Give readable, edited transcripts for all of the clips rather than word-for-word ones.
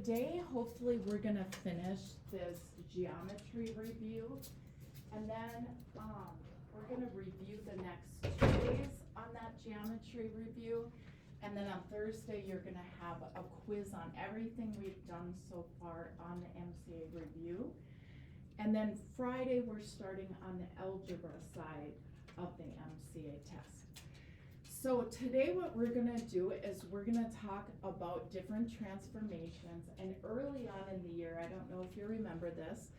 today, hopefully, we're gonna finish this geometry review. And then, we're gonna review the next 2 days on that geometry review. And then on Thursday, you're gonna have a quiz on everything we've done so far on the MCA review. And then Friday, we're starting on the algebra side of the MCA test. So today what we're gonna do is we're gonna talk about different transformations. And early on in the year, I don't know if you remember this,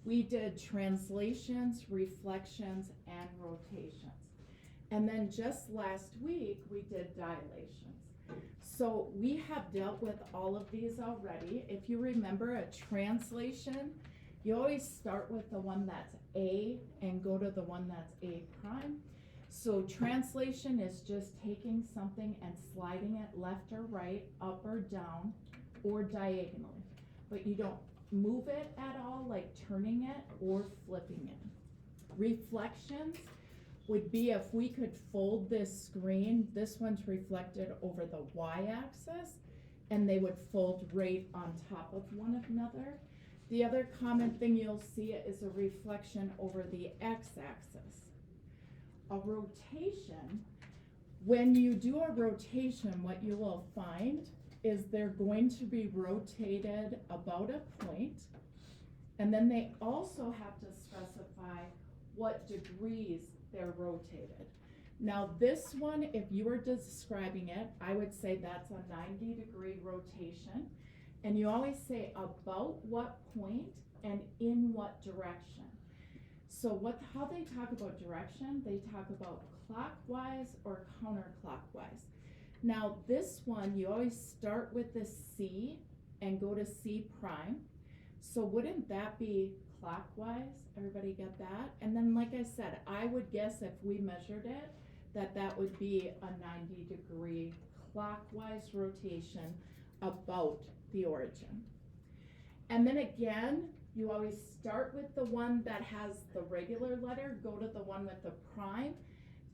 we did translations, reflections, and rotations. And then just last week, we did dilations. So we have dealt with all of these already. If you remember a translation, you always start with the one that's A and go to the one that's A prime. So translation is just taking something and sliding it left or right, up or down, or diagonally. But you don't move it at all, like turning it or flipping it. Reflections would be if we could fold this screen, this one's reflected over the y-axis, and they would fold right on top of one another. The other common thing you'll see is a reflection over the x-axis. A rotation, when you do a rotation, what you will find is they're going to be rotated about a point, and then they also have to specify what degrees they're rotated. Now this one, if you were describing it, I would say that's a 90-degree rotation, and you always say about what point and in what direction. So how they talk about direction, they talk about clockwise or counterclockwise. Now this one, you always start with the C and go to C prime. So wouldn't that be clockwise? Everybody get that? And then like I said, I would guess if we measured it, that would be a 90-degree clockwise rotation about the origin. And then again, you always start with the one that has the regular letter, go to the one with the prime.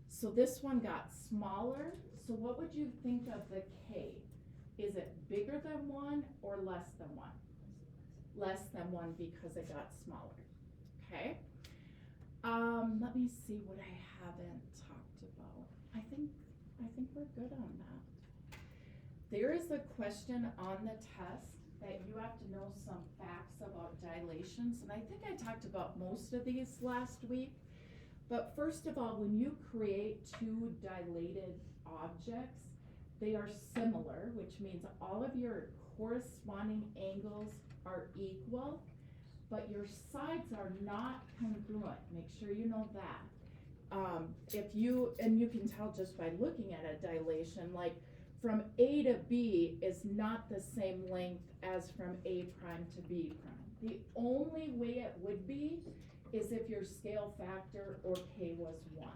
So this one got smaller. So what would you think of the K? Is it bigger than 1 or less than 1? Less than 1 because it got smaller. Okay. Let me see what I haven't talked about. I think we're good on that. There is a question on the test that you have to know some facts about dilations, and I think I talked about most of these last week. But first of all, when you create two dilated objects, they are similar, which means all of your corresponding angles are equal, but your sides are not congruent. Make sure you know that. And you can tell just by looking at a dilation, like from A to B is not the same length as from A prime to B prime. The only way it would be is if your scale factor or K was 1.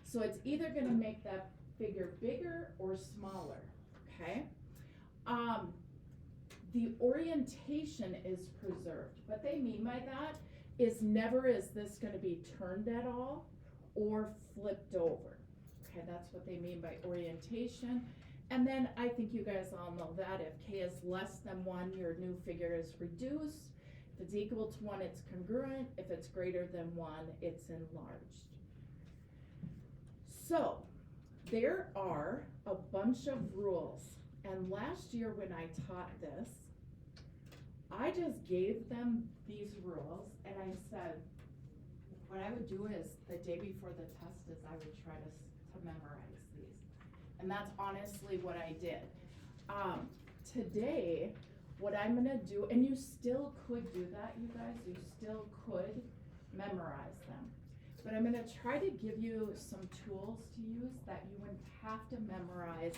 So it's either gonna make that figure bigger or smaller, okay? The orientation is preserved. What they mean by that is never is this gonna be turned at all or flipped over. Okay, that's what they mean by orientation. And then I think you guys all know that if K is less than 1, your new figure is reduced. If it's equal to 1, it's congruent. If it's greater than 1, it's enlarged. So there are a bunch of rules. And last year when I taught this, I just gave them these rules and I said, what I would do is the day before the test is I would try to memorize these. And that's honestly what I did. Today, what I'm gonna do, and you still could do that, you guys, you still could memorize them. But I'm gonna try to give you some tools to use that you wouldn't have to memorize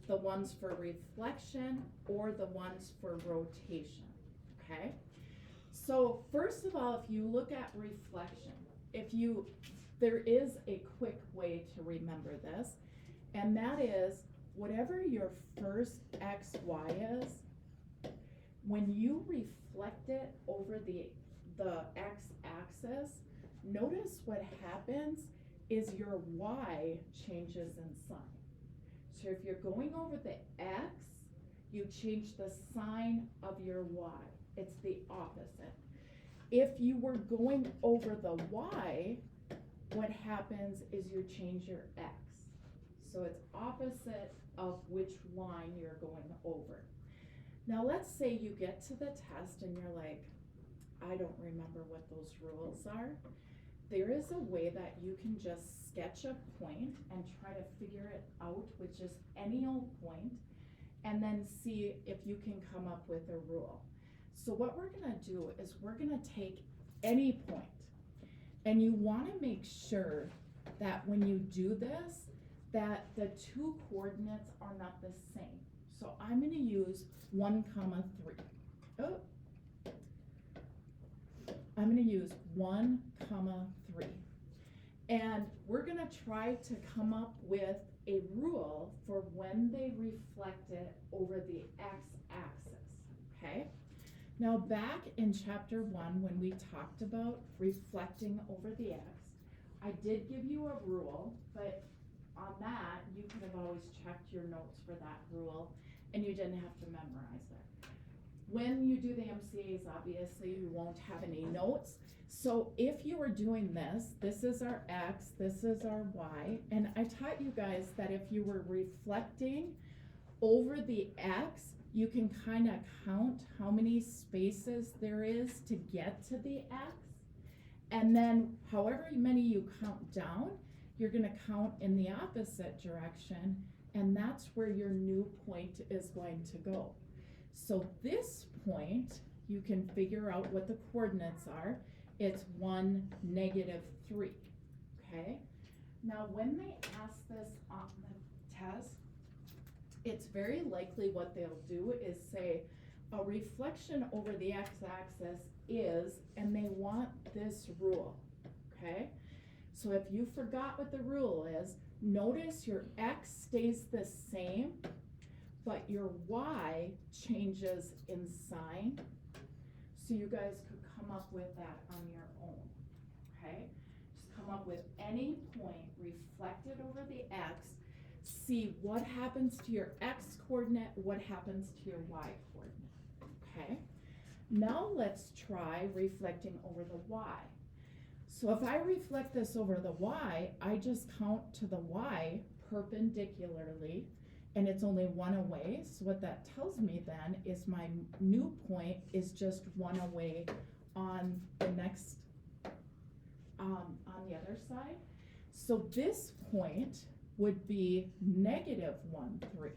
the ones for reflection or the ones for rotation, okay? So first of all, if you look at reflection, there is a quick way to remember this, and that is whatever your first XY is, when you reflect it over the x-axis, notice what happens is your y changes in sign. So if you're going over the x, you change the sign of your y. It's the opposite. If you were going over the y, what happens is you change your x. So it's opposite of which line you're going over. Now let's say you get to the test and you're like, I don't remember what those rules are. There is a way that you can just sketch a point and try to figure it out with just any old point, and then see if you can come up with a rule. So what we're gonna do is we're gonna take any point, and you wanna make sure that when you do this, that the two coordinates are not the same. So I'm gonna use 1, 3. Oh. I'm gonna use 1, 3. And we're gonna try to come up with a rule for when they reflect it over the x-axis, okay? Now back in chapter 1, when we talked about reflecting over the x, I did give you a rule, but on that, you could have always checked your notes for that rule, and you didn't have to memorize it. When you do the MCAs, obviously, you won't have any notes. So if you were doing this, this is our x, this is our y, and I taught you guys that if you were reflecting over the x, you can kind of count how many spaces there is to get to the x, and then however many you count down, you're going to count in the opposite direction, and that's where your new point is going to go. So this point, you can figure out what the coordinates are. It's 1, -3, okay? Now when they ask this on the test, it's very likely what they'll do is say, a reflection over the x-axis is, and they want this rule, okay? So if you forgot what the rule is, notice your x stays the same, but your y changes in sign. So you guys could come up with that on your own, okay? Just come up with any point reflected over the x, see what happens to your x coordinate, what happens to your y coordinate, okay? Now let's try reflecting over the y. So if I reflect this over the y, I just count to the y perpendicularly, and it's only 1 away. So what that tells me then is my new point is just 1 away on the next, on the other side. So this point would be -1, 3.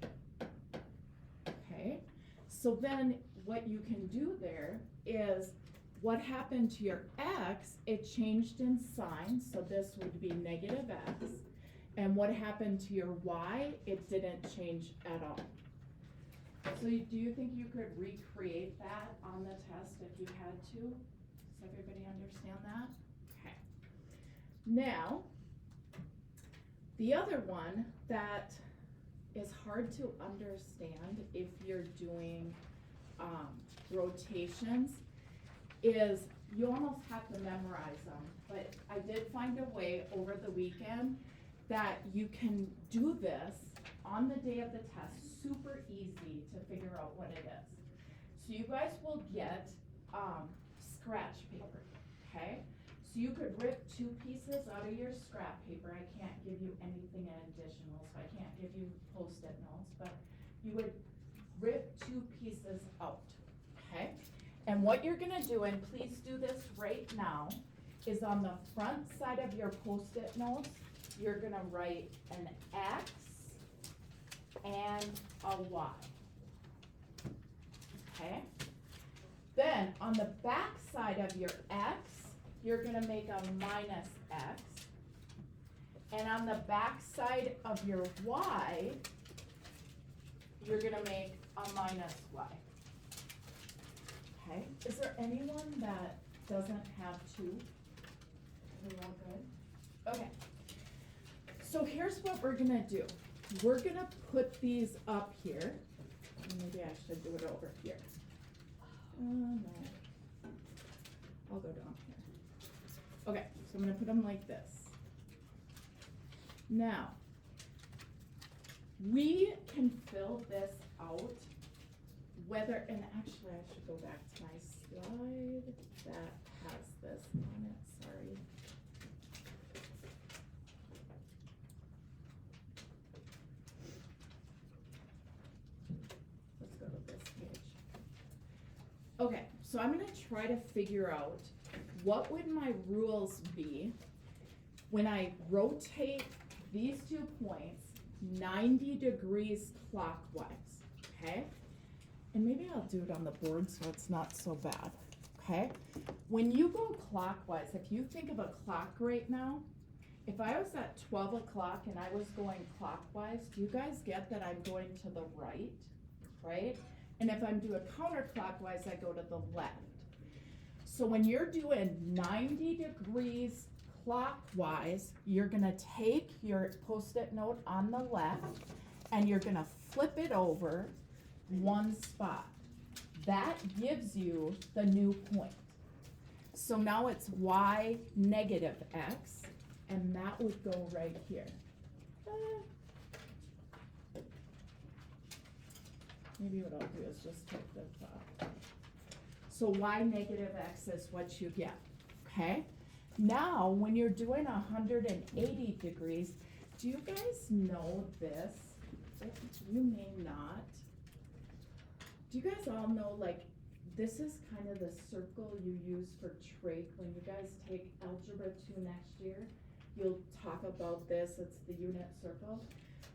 Okay, so then what you can do there is, what happened to your x, it changed in sign, so this would be -x. And what happened to your y, it didn't change at all. So do you think you could recreate that on the test if you had to? Does everybody understand that? Okay. Now, the other one that is hard to understand if you're doing rotations is you almost have to memorize them. But I did find a way over the weekend that you can do this on the day of the test, super easy to figure out what it is. So you guys will get scratch paper, okay? So you could rip 2 pieces out of your scrap paper. I can't give you anything additional, so I can't give you Post-it notes, but you would rip 2 pieces out, okay? And what you're gonna do, and please do this right now, is on the front side of your Post-it notes, you're gonna write an X and a Y, okay? Then on the back side of your X, you're gonna make a -X, and on the back side of your Y, you're gonna make a -Y. Okay, is there anyone that doesn't have 2? Are we all good? Okay. So here's what we're gonna do. We're gonna put these up here. Maybe I should do it over here. No. I'll go down here. Okay, so I'm gonna put them like this. Now, we can fill this out whether, and actually I should go back to my slide that has this on it, sorry. Let's go to this page. Okay, so I'm gonna try to figure out what would my rules be when I rotate these 2 points 90 degrees clockwise, okay? And maybe I'll do it on the board so it's not so bad, okay? When you go clockwise, if you think of a clock right now, if I was at 12 o'clock and I was going clockwise, do you guys get that I'm going to the right, right? And if I'm doing counterclockwise, I go to the left. So when you're doing 90 degrees clockwise, you're gonna take your Post-it note on the left and you're gonna flip it over 1 spot. That gives you the new point. So now it's y negative x, and that would go right here. Maybe what I'll do is just take this off. So y negative x is what you get, okay? Now, when you're doing 180 degrees, do you guys know this? You may not. Do you guys all know, like, this is kind of the circle you use for trig when you guys take Algebra 2 next year? You'll talk about this, it's the unit circle.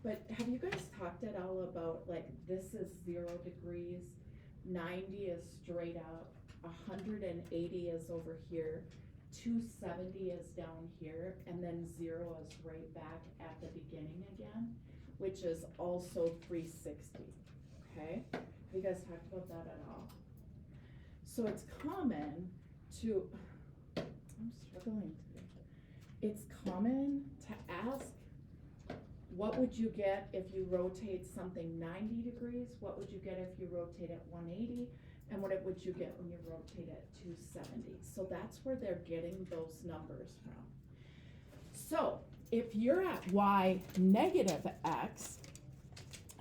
But have you guys talked at all about, like, this is 0 degrees, 90 is straight up, 180 is over here, 270 is down here, and then 0 is right back at the beginning again, which is also 360, okay? Have you guys talked about that at all? So it's common to, I'm struggling today. It's common to ask, what would you get if you rotate something 90 degrees? What would you get if you rotate it 180? And what would you get when you rotate it 270? So that's where they're getting those numbers from. So if you're at y negative x,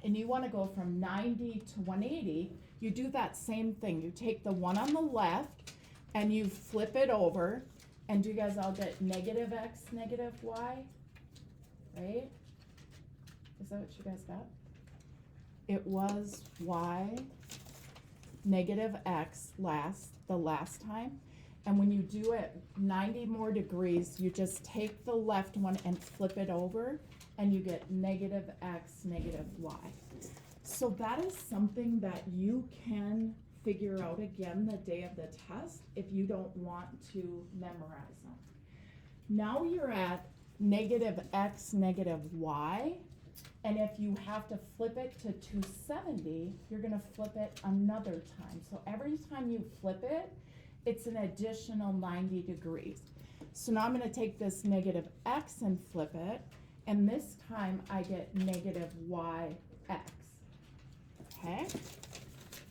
and you want to go from 90 to 180, you do that same thing. You take the one on the left, and you flip it over, and do you guys all get negative x, negative y? Right? Is that what you guys got? It was y negative x the last time. And when you do it 90 more degrees, you just take the left one and flip it over, and you get negative x, negative y. So that is something that you can figure out again the day of the test if you don't want to memorize them. Now you're at negative x, negative y. And if you have to flip it to 270, you're gonna flip it another time. So every time you flip it, it's an additional 90 degrees. So now I'm gonna take this negative x and flip it, and this time I get negative yx, okay?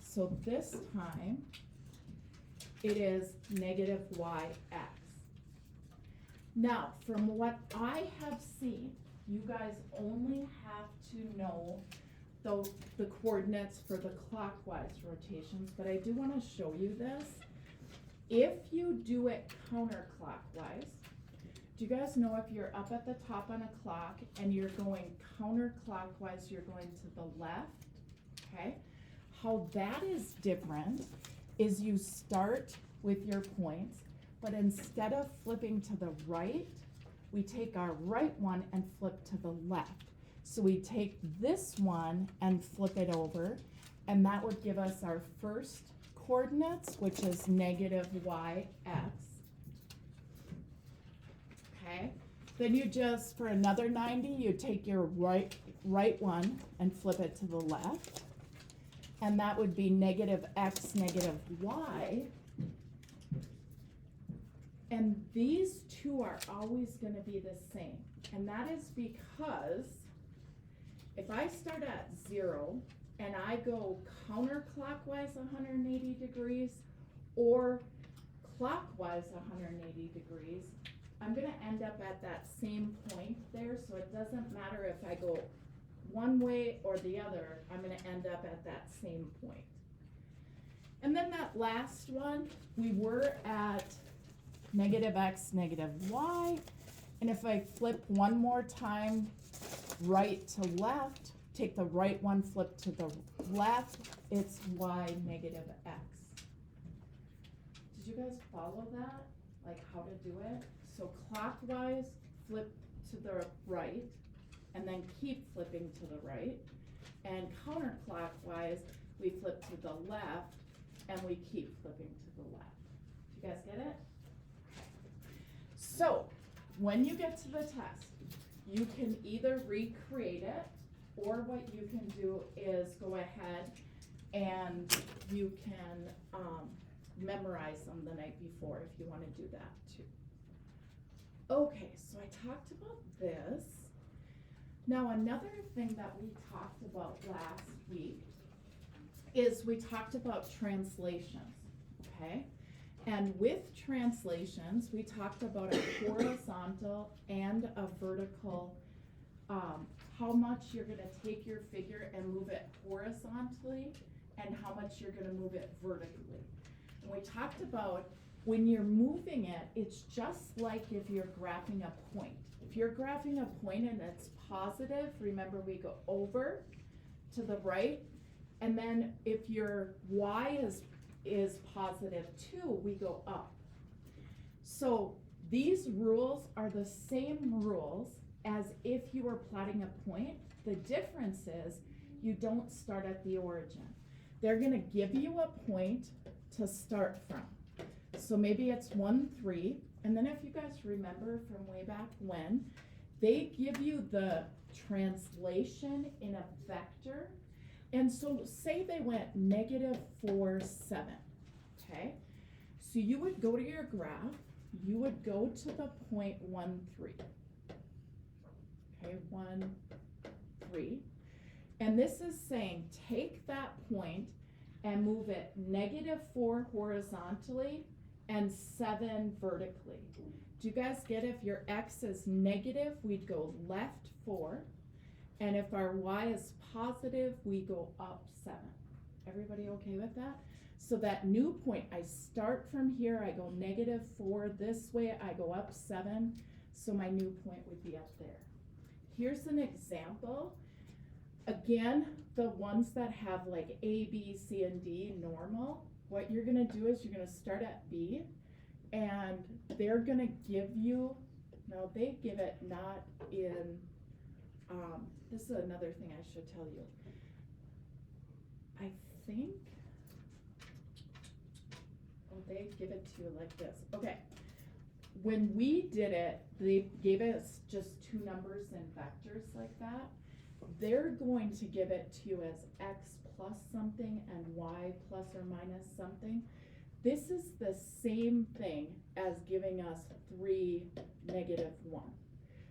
So this time, it is negative yx. Now, from what I have seen, you guys only have to know the coordinates for the clockwise rotations, but I do want to show you this. If you do it counterclockwise, do you guys know if you're up at the top on a clock and you're going counterclockwise, you're going to the left, okay? How that is different is you start with your points, but instead of flipping to the right, we take our right one and flip to the left. So we take this one and flip it over, and that would give us our first coordinates, which is negative yx. Okay, then you just, for another 90, you take your right one and flip it to the left, and that would be negative x, negative y. And these two are always going to be the same. And that is because if I start at 0 and I go counterclockwise 180 degrees or clockwise 180 degrees, I'm going to end up at that same point there. So it doesn't matter if I go one way or the other, I'm going to end up at that same point. And then that last one, we were at negative x, negative y. And if I flip one more time, right to left, take the right one, flip to the left, it's y negative x. Did you guys follow that? Like how to do it? So clockwise, flip to the right, and then keep flipping to the right. And counterclockwise, we flip to the left, and we keep flipping to the left. Do you guys get it? So, when you get to the test, you can either recreate it, or what you can do is go ahead and you can memorize them the night before if you want to do that too. Okay, so I talked about this. Now another thing that we talked about last week is we talked about translations, okay? And with translations, we talked about a horizontal and a vertical, how much you're gonna take your figure and move it horizontally and how much you're gonna move it vertically. And we talked about when you're moving it, it's just like if you're graphing a point. If you're graphing a point and it's positive, remember we go over to the right, and then if your y is positive too, we go up. So these rules are the same rules as if you were plotting a point. The difference is you don't start at the origin. They're gonna give you a point to start from. So maybe it's 1, 3, and then if you guys remember from way back when, they give you the translation in a vector. And so say they went -4, 7, okay? So you would go to your graph, you would go to the point 1, 3. Okay, 1, 3. And this is saying take that point and move it -4 horizontally and 7 vertically. Do you guys get if your x is negative, we'd go left 4. And if our y is positive, we go up 7. Everybody okay with that? So that new point, I start from here, I go -4 this way, I go up 7. So my new point would be up there. Here's an example. Again, the ones that have like A, B, C, and D normal, what you're gonna do is you're gonna start at B, and they're gonna give you, now they give it not in, this is another thing I should tell you. I think, oh, they give it to you like this. Okay, when we did it, they gave us just 2 numbers and vectors like that. They're going to give it to you as x plus something and y plus or minus something. This is the same thing as giving us 3, -1.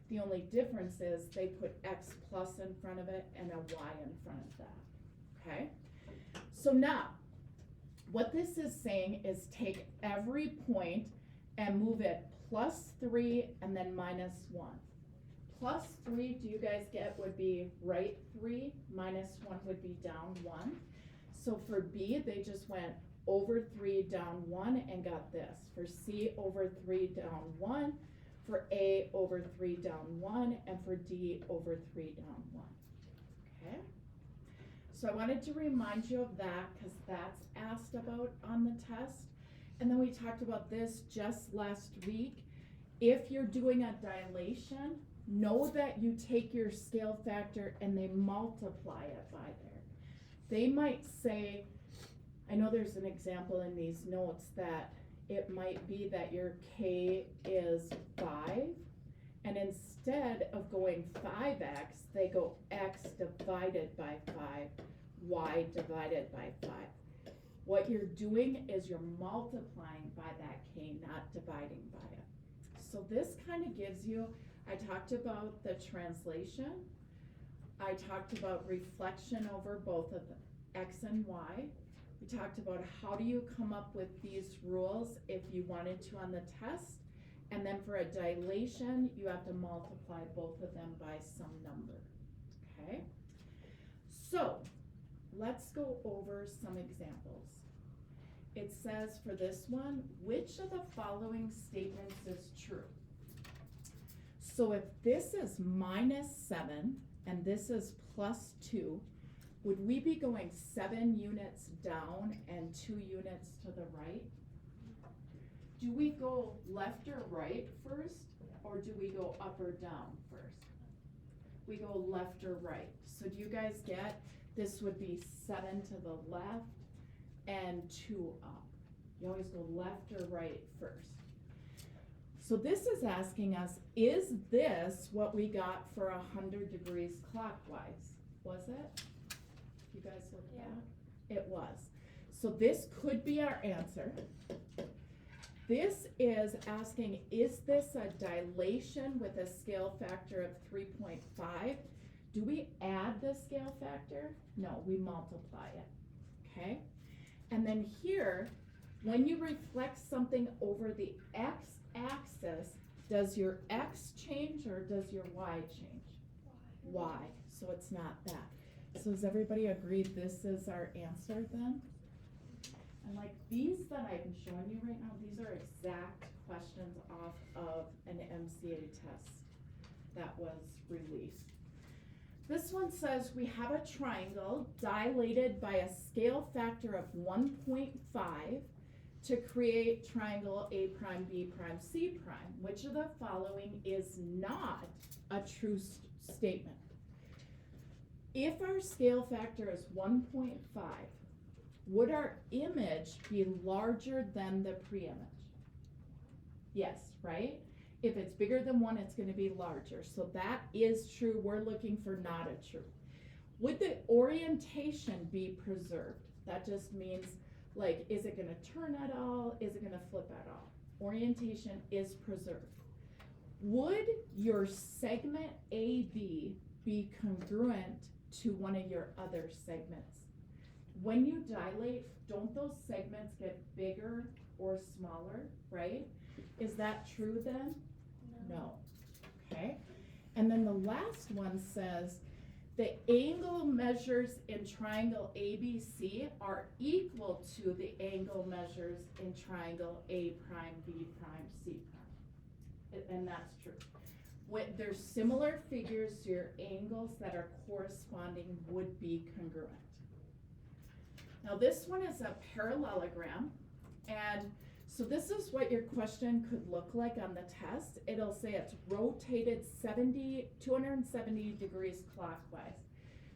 The only difference is they put x plus in front of it and a y in front of that, okay? So now, what this is saying is take every point and move it +3 and then -1. +3, do you guys get, would be right 3, -1 would be down 1. So for B, they just went over 3, down 1, and got this. For C, over 3, down 1. For A, over 3, down 1. And for D, over 3, down 1. Okay? So I wanted to remind you of that because that's asked about on the test. And then we talked about this just last week. If you're doing a dilation, know that you take your scale factor and they multiply it by there. They might say, I know there's an example in these notes that it might be that your K is 5, and instead of going 5x, they go x divided by 5, y divided by 5. What you're doing is you're multiplying by that K, not dividing by it. So this kind of gives you, I talked about the translation, I talked about reflection over both of the x and y. We talked about how do you come up with these rules if you wanted to on the test, and then for a dilation, you have to multiply both of them by some number, okay? So, let's go over some examples. it says for this one, which of the following statements is true? So if this is -7 and this is +2, would we be going 7 units down and 2 units to the right? Do we go left or right first, or do we go up or down first? We go left or right. So do you guys get, this would be 7 to the left and 2 up. You always go left or right first. So this is asking us, is this what we got for 100 degrees clockwise? Was it? You guys look at that? It was. So this could be our answer. This is asking, is this a dilation with a scale factor of 3.5? Do we add the scale factor? No, we multiply it, okay? And then here, when you reflect something over the x-axis, does your x change or does your y change? Y, so it's not that. So does everybody agree this is our answer then? And like these that I'm showing you right now, these are exact questions off of an MCA test that was released. This one says we have a triangle dilated by a scale factor of 1.5 to create triangle A prime, B prime, C prime. Which of the following is not a true statement? If our scale factor is 1.5, would our image be larger than the pre-image? Yes, right? If it's bigger than 1, it's going to be larger. So that is true. We're looking for not a true. Would the orientation be preserved? That just means, like, is it going to turn at all? Is it going to flip at all? Orientation is preserved. Would your segment AB be congruent to one of your other segments? When you dilate, don't those segments get bigger or smaller, right? Is that true then? No. Okay. And then the last one says the angle measures in triangle ABC are equal to the angle measures in triangle A prime, B prime, C prime. And that's true. When there's similar figures, your angles that are corresponding would be congruent. Now this one is a parallelogram, and so this is what your question could look like on the test. It'll say it's rotated 270 degrees clockwise.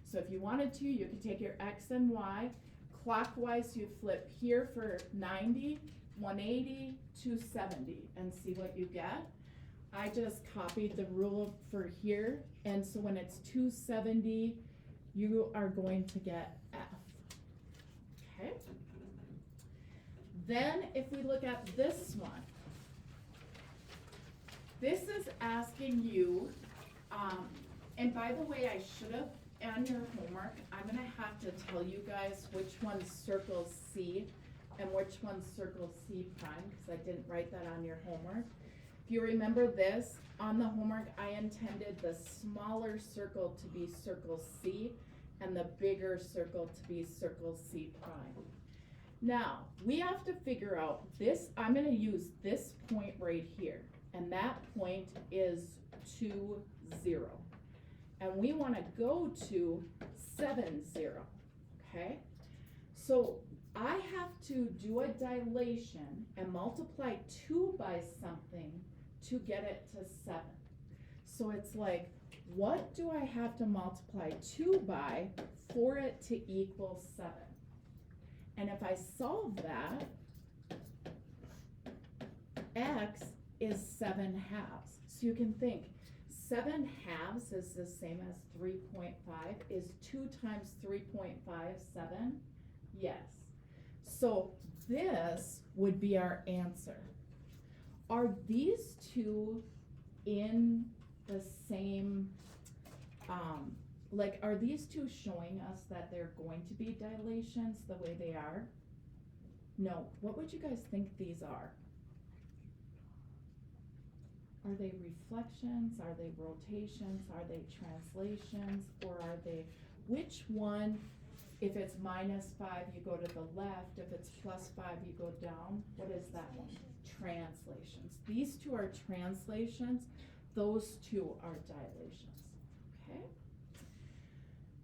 So if you wanted to, you could take your X and Y. Clockwise, you'd flip here for 90, 180, 270, and see what you get. I just copied the rule for here, and so when it's 270, you are going to get F. Okay. Then if we look at this one, this is asking you, and by the way, I should have, on your homework, I'm gonna have to tell you guys which one circles C and which one circles C prime, because I didn't write that on your homework. If you remember this, on the homework, I intended the smaller circle to be circle C and the bigger circle to be circle C prime. Now, we have to figure out this, I'm gonna use this point right here, and that point is 2, 0. And we wanna go to 7, 0, okay? So I have to do a dilation and multiply 2 by something to get it to 7. So it's like, what do I have to multiply 2 by for it to equal 7? And if I solve that, x is 7 halves. So you can think 7 halves is the same as 3.5. Is 2 times 3.5 7? Yes. So this would be our answer. Are these two in the same, like, are these two showing us that they're going to be dilations the way they are? No. What would you guys think these are? Are they reflections? Are they rotations? Are they translations? Or are they, which one If it's -5, you go to the left. If it's +5, you go down. What is that one? Translations. These two are translations. Those two are dilations. Okay?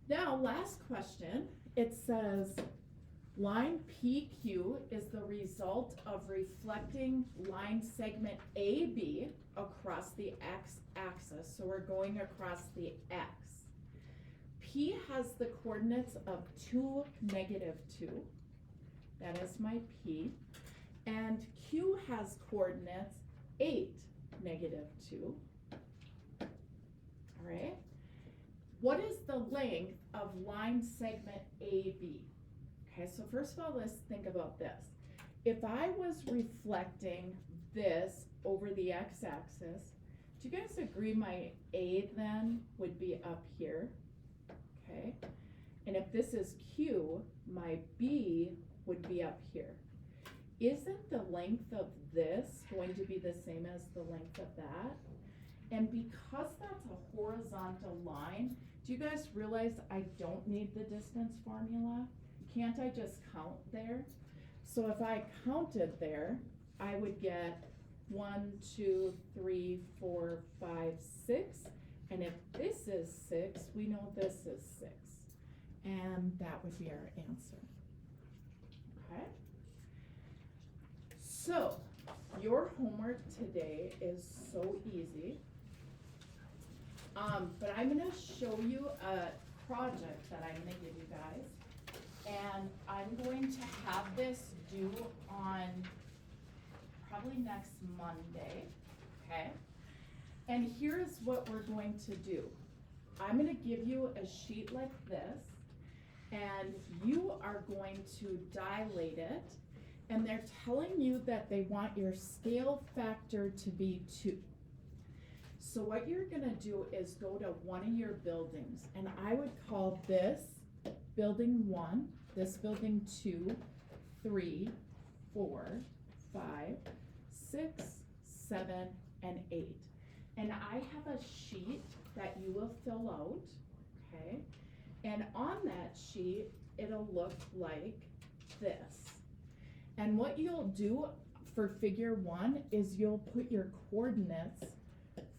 Now, last question. It says, line PQ is the result of reflecting line segment AB across the x-axis. So we're going across the x. P has the coordinates of 2, -2. That is my P. And Q has coordinates 8, -2. All right. What is the length of line segment AB? Okay, so first of all, let's think about this. If I was reflecting this over the x-axis, do you guys agree my A then would be up here? Okay, and if this is Q, my B would be up here. Isn't the length of this going to be the same as the length of that? And because that's a horizontal line, do you guys realize I don't need the distance formula? Can't I just count there? So if I counted there, I would get 1, 2, 3, 4, 5, 6. And if this is 6, we know this is 6. And that would be our answer. Okay? So, your homework today is so easy. But I'm going to show you a project that I'm going to give you guys. And I'm going to have this due on probably next Monday. Okay? And here's what we're going to do. I'm going to give you a sheet like this, and you are going to dilate it, and they're telling you that they want your scale factor to be 2. So what you're going to do is go to one of your buildings, and I would call this building 1, this building 2, 3, 4, 5, 6, 7, and 8. And I have a sheet that you will fill out, okay? And on that sheet, it'll look like this. And what you'll do for figure 1 is you'll put your coordinates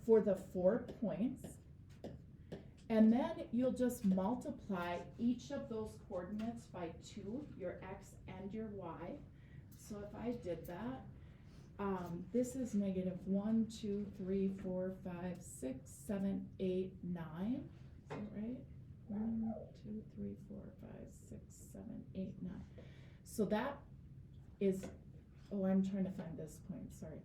for the 4 points, and then you'll just multiply each of those coordinates by 2, your x and your y. So if I did that, this is -1, 2, 3, 4, 5, 6, 7, 8, 9. Is that right? 1, 2, 3, 4, 5, 6, 7, 8, 9. So that is, oh, I'm trying to find this point, sorry.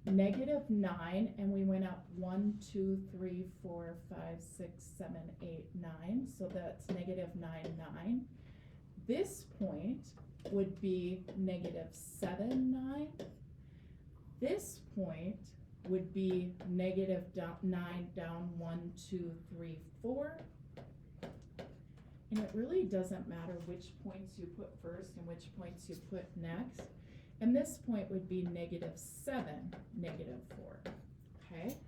-9, and we went up 1, 2, 3, 4, 5, 6, 7, 8, 9. So that's -9, 9. This point would be -7, 9. This point would be -9 down 1, 2, 3, 4. And it really doesn't matter which points you put first and which points you put next. And this point would be -7, -4. Okay?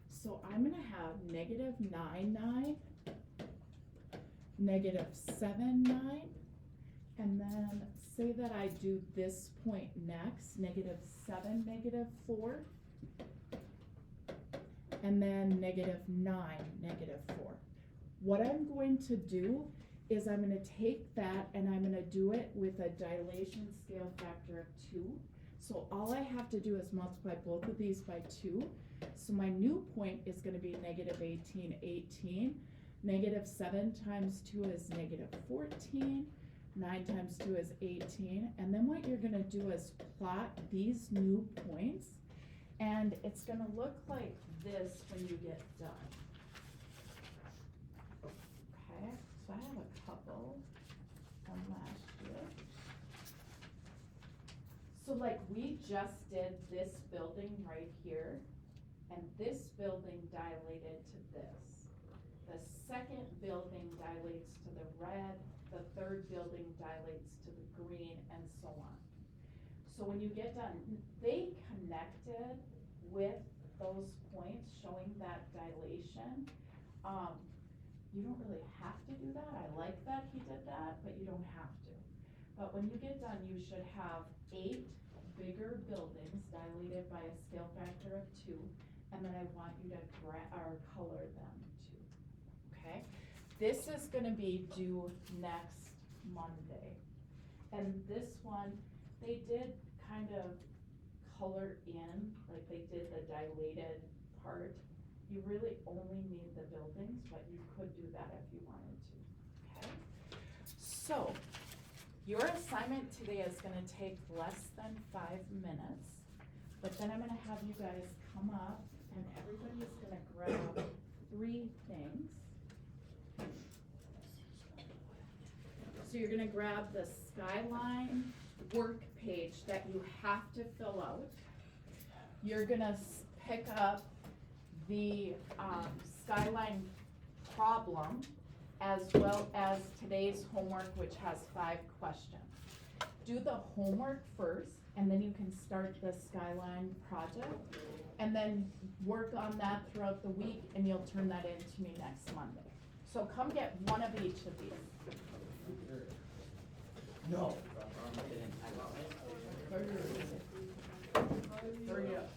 So I'm going to have -9, 9, -7, 9, and then say that I do this point next, -7, -4, and then -9, -4. What I'm going to do is I'm going to take that and I'm going to do it with a dilation scale factor of 2. So all I have to do is multiply both of these by 2. So my new point is going to be -18, 18. -7 times 2 is -14. 9 times 2 is 18. And then what you're going to do is plot these new points. And it's going to look like this when you get done. Okay, so I have a couple from last year. So like we just did this building right here, and this building dilated to this. The second building dilates to the red, the third building dilates to the green, and so on. So when you get done, they connected with those points showing that dilation. you don't really have to do that. I like that he did that, but you don't have to. But when you get done, you should have 8 bigger buildings dilated by a scale factor of 2, and then I want you to color them too, okay? This is gonna be due next Monday. And this one, they did kind of color in, like they did the dilated part. You really only need the buildings, but you could do that if you wanted to, okay? So, your assignment today is gonna take less than 5 minutes, but then I'm gonna have you guys come up and everybody's gonna grab 3 things. So you're gonna grab the Skyline work page that you have to fill out. You're gonna pick up the Skyline problem as well as today's homework, which has 5 questions. Do the homework first, and then you can start the Skyline project, and then work on that throughout the week, and you'll turn that in to me next Monday. So come get one of each of these. No. Hurry up.